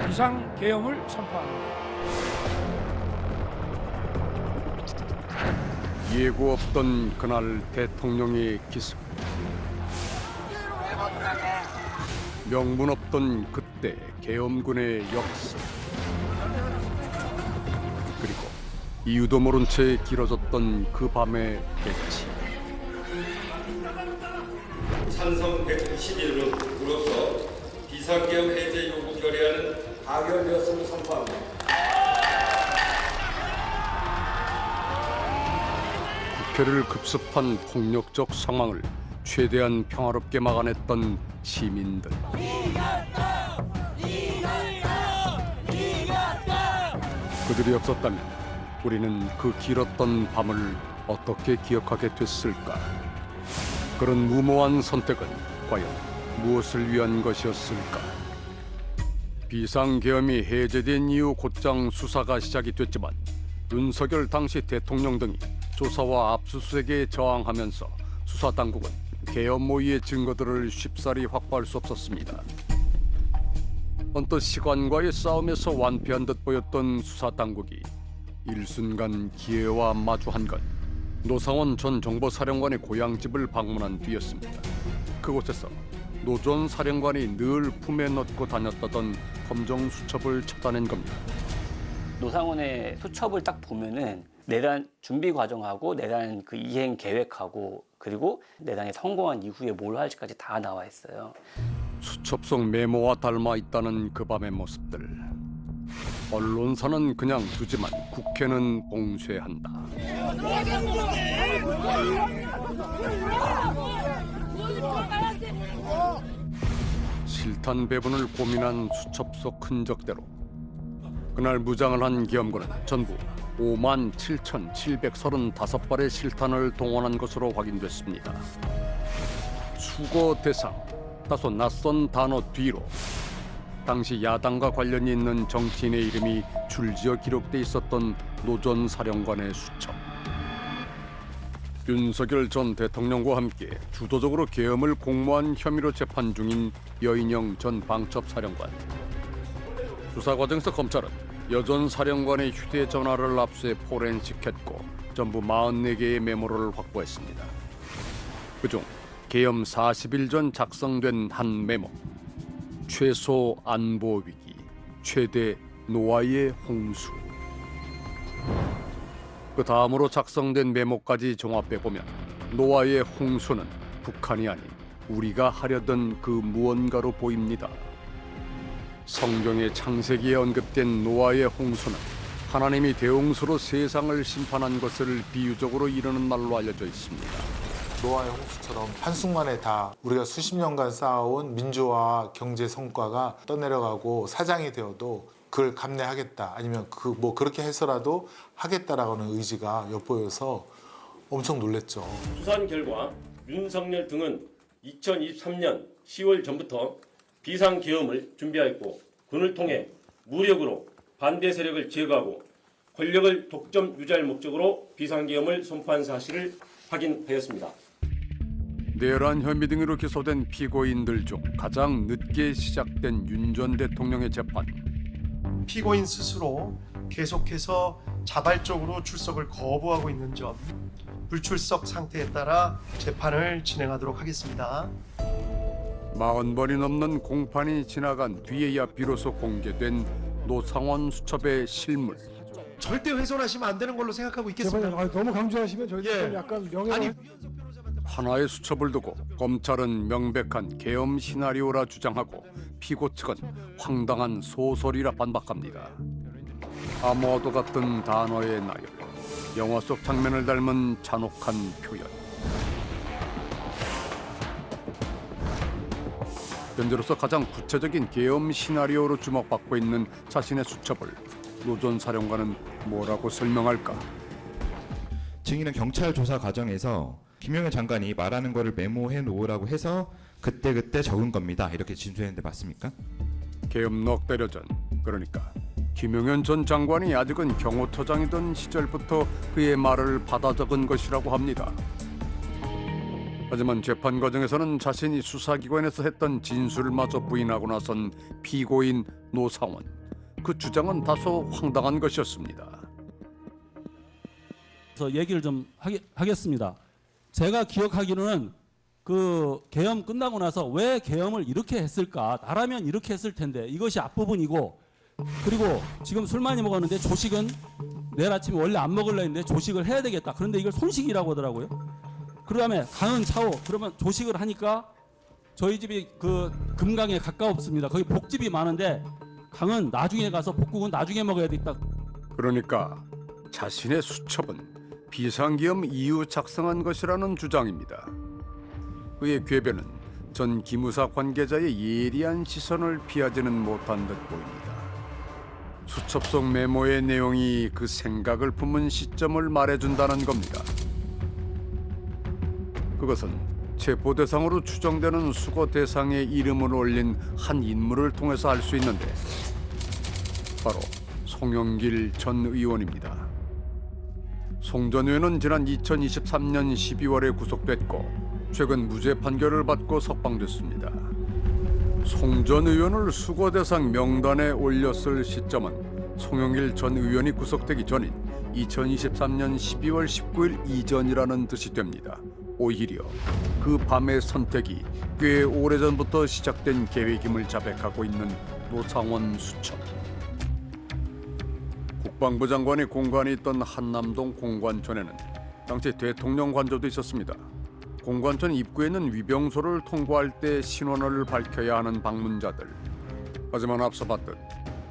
비상계엄을 선포합니다. 예고 없던 그날 대통령의 기습. 명분 없던 그때 계엄군의 역습. 그리고 이유도 모른 채 길어졌던 그 밤의 대치. 찬성 121으로서 비상계엄 해제 요구 결의안은 가결되었음을 선포합니다. 국회를 급습한 폭력적 상황을 최대한 평화롭게 막아냈던 시민들. 그들이 없었다면 우리는 그 길었던 밤을 어떻게 기억하게 됐을까? 그런 무모한 선택은 과연 무엇을 위한 것이었을까? 비상계엄이 해제된 이후 곧장 수사가 시작이 됐지만 윤석열 당시 대통령 등이 조사와 압수수색에 저항하면서 수사당국은 계엄 모의의 증거들을 쉽사리 확보할 수 없었습니다. 언뜻 시간과의 싸움에서 완패한 듯 보였던 수사당국이 일순간 기회와 마주한 건 노상원 전 정보사령관의 고향집을 방문한 뒤였습니다. 그곳에서 노 전 사령관이 늘 품에 넣고 다녔다던 검정 수첩을 찾아낸 겁니다. 노상원의 수첩을 딱 보면은 내란 준비 과정하고 내란 그 이행 계획하고 그리고 내란에 성공한 이후에 뭘 할지까지 다 나와 있어요. 수첩 속 메모와 닮아 있다는 그 밤의 모습들. 언론사는 그냥 두지만 국회는 봉쇄한다. 실탄 배분을 고민한 수첩 속 흔적대로 그날 무장을 한 계엄군은 전부 57,735발의 실탄을 동원한 것으로 확인됐습니다. 수거 대상, 다소 낯선 단어 뒤로 당시 야당과 관련이 있는 정치인의 이름이 줄지어 기록돼 있었던 노 전 사령관의 수첩. 윤석열 전 대통령과 함께 주도적으로 계엄을 공모한 혐의로 재판 중인 여인영 전 방첩사령관. 수사 과정에서 검찰은 여 전 사령관의 휴대전화를 압수해 포렌식했고 전부 44개의 메모를 확보했습니다. 그중 계엄 40일 전 작성된 한 메모. 최소 안보 위기, 최대 노아의 홍수. 그 다음으로 작성된 메모까지 종합해 보면 노아의 홍수는 북한이 아닌 우리가 하려던 그 무언가로 보입니다. 성경의 창세기에 언급된 노아의 홍수는 하나님이 대홍수로 세상을 심판한 것을 비유적으로 이르는 말로 알려져 있습니다. 노아의 홍수처럼 한순간에 다 우리가 수십 년간 쌓아온 민주화 경제 성과가 떠내려가고 사장이 되어도 그걸 감내하겠다 아니면 그렇게 해서라도 하겠다라는 의지가 엿보여서 엄청 놀랬죠. 수사 결과 윤석열 등은 2023년 10월 전부터 비상계엄을 준비하였고 군을 통해 무력으로 반대 세력을 제거하고 권력을 독점 유지할 목적으로 비상계엄을 선포한 사실을 확인하였습니다. 내란 혐의 등으로 기소된 피고인들 중 가장 늦게 시작된 윤 전 대통령의 재판. 피고인 스스로 계속해서 자발적으로 출석을 거부하고 있는 점, 불출석 상태에 따라 재판을 진행하도록 하겠습니다. 40번이 넘는 공판이 지나간 뒤에야 비로소 공개된 노상원 수첩의 실물. 절대 훼손하시면 안 되는 걸로 생각하고 있겠습니다. 너무 강조하시면 저희도 약간 명예를... 하나의 수첩을 두고 검찰은 명백한 계엄 시나리오라 주장하고 피고 측은 황당한 소설이라 반박합니다. 암호와도 같은 단어의 나열, 영화 속 장면을 닮은 잔혹한 표현. 현재로서 가장 구체적인 계엄 시나리오로 주목받고 있는 자신의 수첩을 노 전 사령관은 뭐라고 설명할까? 증인은 경찰 조사 과정에서 김용현 장관이 말하는 거를 메모해 놓으라고 해서 그때 적은 겁니다. 이렇게 진술했는데 맞습니까? 계엄 넉 달여 전, 그러니까 김용현 전 장관이 아직은 경호처장이던 시절부터 그의 말을 받아 적은 것이라고 합니다. 하지만 재판 과정에서는 자신이 수사기관에서 했던 진술마저 부인하고 나선 피고인 노상원. 그 주장은 다소 황당한 것이었습니다. 그래서 얘기를 좀 하겠습니다. 제가 기억하기로는 그 계엄 끝나고 나서 왜 계엄을 이렇게 했을까? 나라면 이렇게 했을 텐데 이것이 앞부분이고, 그리고 지금 술 많이 먹었는데 조식은 내일 아침에 원래 안 먹으려 했는데 조식을 해야 되겠다. 그런데 이걸 손식이라고 하더라고요. 그다음에 강은 차오. 그러면 조식을 하니까 저희 집이 그 금강에 가까웠습니다. 거기 복집이 많은데 강은 나중에 가서 복국은 나중에 먹어야 되겠다. 그러니까 자신의 수첩은 비상계엄 이후 작성한 것이라는 주장입니다. 그의 궤변은 전 기무사 관계자의 예리한 시선을 피하지는 못한 듯 보입니다. 수첩 속 메모의 내용이 그 생각을 품은 시점을 말해준다는 겁니다. 그것은 체포 대상으로 추정되는 수거 대상에 이름을 올린 한 인물을 통해서 알 수 있는데 바로 송영길 전 의원입니다. 송 전 의원은 지난 2023년 12월에 구속됐고 최근 무죄 판결을 받고 석방됐습니다. 송 전 의원을 수거 대상 명단에 올렸을 시점은 송영길 전 의원이 구속되기 전인 2023년 12월 19일 이전이라는 뜻이 됩니다. 오히려 그 밤의 선택이 꽤 오래전부터 시작된 계획임을 자백하고 있는 노상원 수첩. 국방부 장관의 공관이 있던 한남동 공관촌에는 당시 대통령 관저도 있었습니다. 공관촌 입구에는 위병소를 통과할 때 신원을 밝혀야 하는 방문자들. 하지만 앞서 봤듯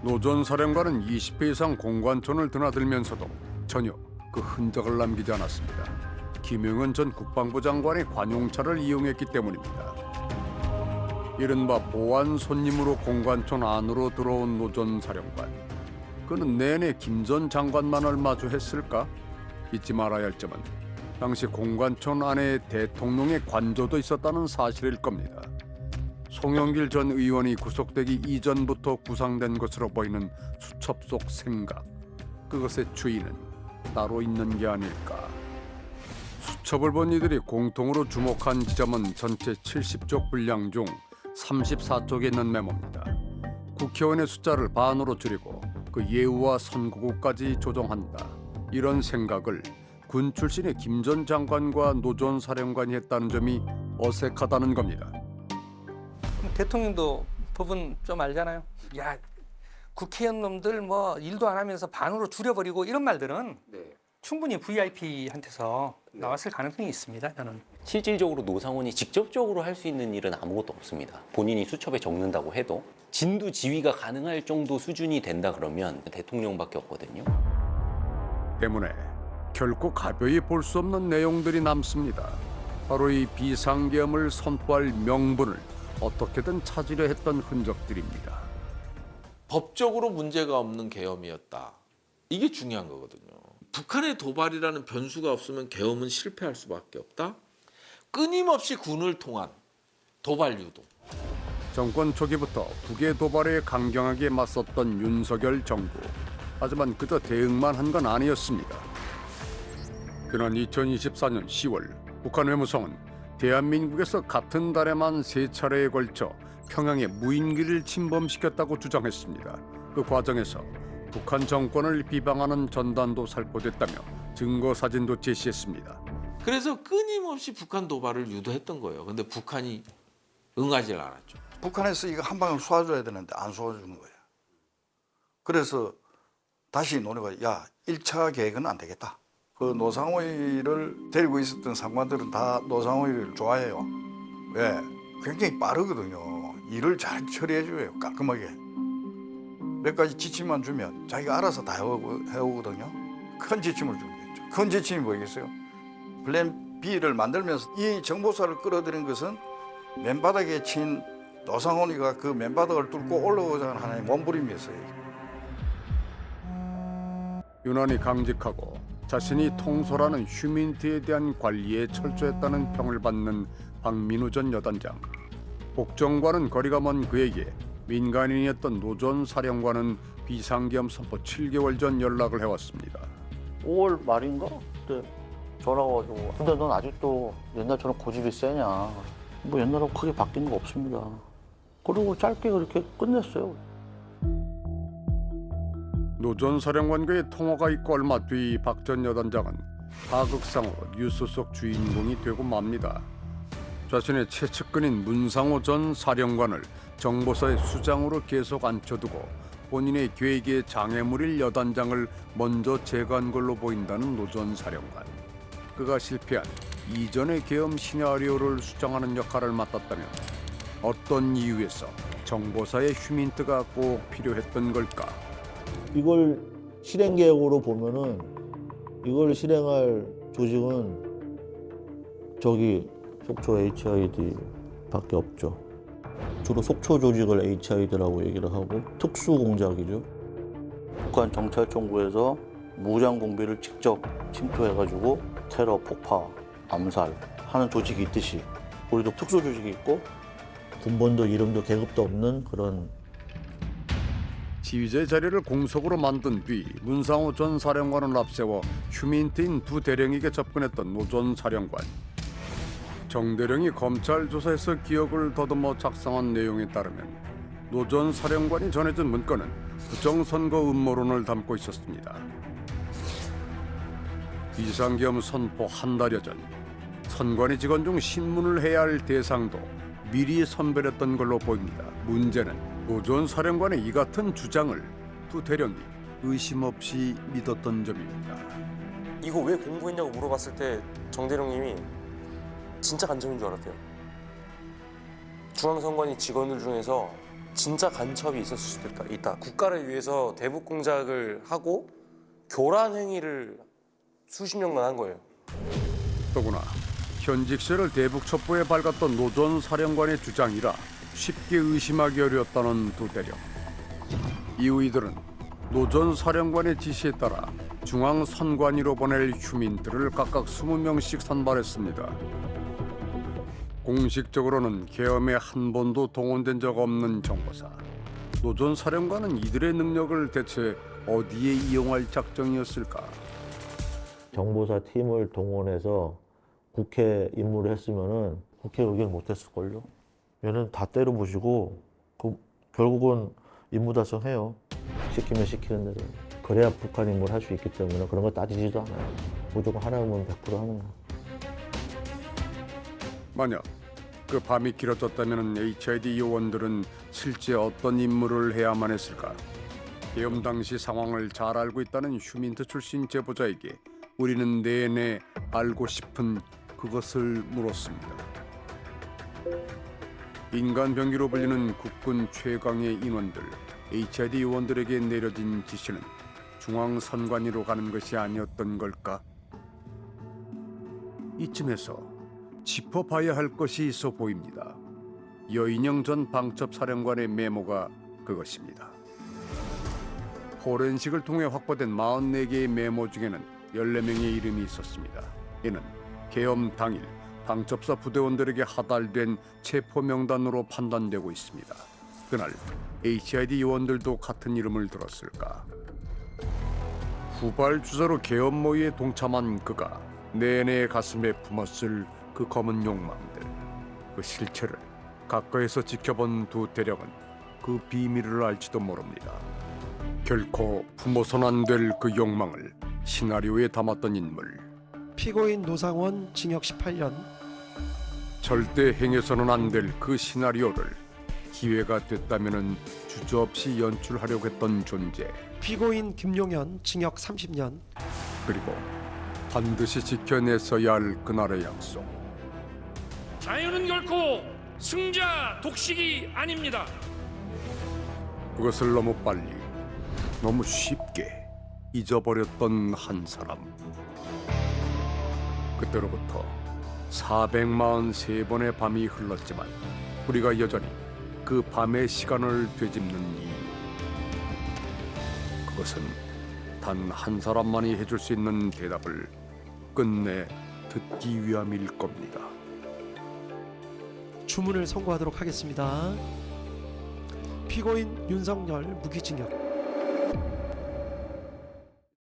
노 전 사령관은 20회 이상 공관촌을 드나들면서도 전혀 그 흔적을 남기지 않았습니다. 김영은 전 국방부 장관의 관용차를 이용했기 때문입니다. 이른바 보안 손님으로 공관촌 안으로 들어온 노 전 사령관. 그는 내내 김 전 장관만을 마주했을까? 잊지 말아야 할 점은 당시 공관촌 안에 대통령의 관저도 있었다는 사실일 겁니다. 송영길 전 의원이 구속되기 이전부터 구상된 것으로 보이는 수첩 속 생각. 그것의 주인은 따로 있는 게 아닐까. 수첩을 본 이들이 공통으로 주목한 지점은 전체 70쪽 분량 중 34쪽에 있는 메모입니다. 국회의원의 숫자를 반으로 줄이고 그 예우와 선거구까지 조정한다. 이런 생각을 군 출신의 김 전 장관과 노 전 사령관이 했다는 점이 어색하다는 겁니다. 대통령도 법은 좀 알잖아요. 야, 국회의원 놈들 뭐 일도 안 하면서 반으로 줄여버리고 이런 말들은 충분히 VIP한테서 나왔을 가능성이 있습니다. 저는. 실질적으로 노상원이 직접적으로 할 수 있는 일은 아무것도 없습니다. 본인이 수첩에 적는다고 해도 진두 지휘가 가능할 정도 수준이 된다 그러면 대통령밖에 없거든요. 때문에 결코 가벼이 볼 수 없는 내용들이 남습니다. 바로 이 비상계엄을 선포할 명분을 어떻게든 찾으려 했던 흔적들입니다. 법적으로 문제가 없는 계엄이었다. 이게 중요한 거거든요. 북한의 도발이라는 변수가 없으면 계엄은 실패할 수밖에 없다. 끊임없이 군을 통한 도발 유도. 정권 초기부터 북의 도발에 강경하게 맞섰던 윤석열 정부. 하지만 그저 대응만 한 건 아니었습니다. 지난 2024년 10월 북한 외무성은 대한민국에서 같은 달에만 3차례에 걸쳐 평양의 무인기를 침범시켰다고 주장했습니다. 그 과정에서 북한 정권을 비방하는 전단도 살포됐다며 증거 사진도 제시했습니다. 그래서 끊임없이 북한 도발을 유도했던 거예요. 근데 북한이 응하지 않았죠. 북한에서 이거 한 방을 쏘아줘야 되는데 안 쏘아주는 거예요. 그래서 다시 논의가 야 1차 계획은 안 되겠다. 그 노상호이를 데리고 있었던 상관들은 다 노상호이를 좋아해요. 왜? 굉장히 빠르거든요. 일을 잘 처리해줘요. 깔끔하게. 몇 가지 지침만 주면 자기가 알아서 다 해오거든요. 큰 지침을 주겠죠. 큰 지침이 뭐겠어요? 플랜 B를 만들면서 이 정보사를 끌어들인 것은 맨바닥에 친 노상호이가 그 맨바닥을 뚫고 올라오자는 하나의 몸부림이었어요. 유난히 강직하고 자신이 통솔하는 휴민트에 대한 관리에 철저했다는 평을 받는 박민우 전 여단장. 복정과는 거리가 먼 그에게 민간인이었던 노 전 사령관은 비상계엄 선포 7개월 전 연락을 해왔습니다. 5월 말인가? 그때 전화 와가지고 근데 넌 아직도 옛날처럼 고집이 세냐. 뭐 옛날하고 크게 바뀌는 거 없습니다. 그리고 짧게 그렇게 끝냈어요. 노 전 사령관과의 통화가 있고 얼마 뒤 박 전 여단장은 하극상으로 뉴스 속 주인공이 되고 맙니다. 자신의 최측근인 문상호 전 사령관을 정보사의 수장으로 계속 앉혀두고 본인의 계획에 장애물일 여단장을 먼저 제거한 걸로 보인다는 노 전 사령관. 그가 실패한 이전의 계엄 시나리오를 수정하는 역할을 맡았다면 어떤 이유에서 정보사의 휴민트가 꼭 필요했던 걸까? 이걸 실행 계획으로 보면은 이걸 실행할 조직은 저기 속초 HID밖에 없죠. 주로 속초 조직을 HID라고 얘기를 하고 특수 공작이죠. 북한 정찰총구에서 무장 공비를 직접 침투해가지고 테러, 폭파, 암살하는 조직이 있듯이 우리도 특수 조직이 있고 군번도 이름도 계급도 없는 그런 지휘자의 자리를 공석으로 만든 뒤 문상호 전 사령관을 앞세워 휴민트인 두 대령에게 접근했던 노 전 사령관. 정 대령이 검찰 조사에서 기억을 더듬어 작성한 내용에 따르면 노 전 사령관이 전해준 문건은 부정선거 음모론을 담고 있었습니다. 비상계엄 선포 한 달여 전 선관위 직원 중 신문을 해야 할 대상도 미리 선별했던 걸로 보입니다. 문제는 노 전 사령관의 이 같은 주장을 두 대령이 의심 없이 믿었던 점입니다. 이거 왜 공부했냐고 물어봤을 때 정 대령님이 진짜 간첩인 줄 알았대요. 중앙선관위 직원들 중에서 진짜 간첩이 있었을 수도 있다. 국가를 위해서 대북 공작을 하고 교란 행위를 수십 년간 한 거예요. 더구나 현직 시절 대북 첩보에 밝았던 노 전 사령관의 주장이라 쉽게 의심하기 어려웠다는 두 대령. 이후 이들은 노 전 사령관의 지시에 따라 중앙선관위로 보낼 휴민들을 각각 20명씩 선발했습니다. 공식적으로는 계엄에 한 번도 동원된 적 없는 정보사. 노 전 사령관은 이들의 능력을 대체 어디에 이용할 작정이었을까? 정보사 팀을 동원해서 국회 임무를 했으면은 국회 의견 못했을걸요. 얘는 다 때려부시고 결국은 임무 달성해요. 시키면 시키는 대로. 그래야 북한 임무를 할 수 있기 때문에 그런 거 따지지도 않아요. 무조건 하나면 100% 하는 거야. 만약 그 밤이 길어졌다면 HID 요원들은 실제 어떤 임무를 해야만 했을까? 계엄 당시 상황을 잘 알고 있다는 휴민트 출신 제보자에게 우리는 내내 알고 싶은 그것을 물었습니다. 인간병기로 불리는 국군 최강의 인원들 HID 요원들에게 내려진 지시는 중앙선관위로 가는 것이 아니었던 걸까? 이쯤에서 짚어봐야 할 것이 있어 보입니다. 여인영 전 방첩사령관의 메모가 그것입니다. 포렌식을 통해 확보된 44개의 메모 중에는 14명의 이름이 있었습니다. 이는 계엄 당일 방첩사 부대원들에게 하달된 체포 명단으로 판단되고 있습니다. 그날 HID 요원들도 같은 이름을 들었을까? 후발 주자로 계엄 모의에 동참한 그가 내내 가슴에 품었을 그 검은 욕망들, 그 실체를 가까이서 지켜본 두 대령은 그 비밀을 알지도 모릅니다. 결코 품어선 안 될 그 욕망을 시나리오에 담았던 인물. 피고인 노상원 징역 18년. 절대 행해서는 안 될 그 시나리오를 기회가 됐다면은 주저없이 연출하려고 했던 존재. 피고인 김용현 징역 30년. 그리고 반드시 지켜냈어야 할 그날의 약속. 자유는 결코 승자 독식이 아닙니다. 그것을 너무 빨리, 너무 쉽게 잊어버렸던 한 사람. 그때로부터 443번의 밤이 흘렀지만 우리가 여전히 그 밤의 시간을 되짚는 이유. 그것은 단 한 사람만이 해줄 수 있는 대답을 끝내 듣기 위함일 겁니다. 주문을 선고하도록 하겠습니다. 피고인 윤석열 무기징역.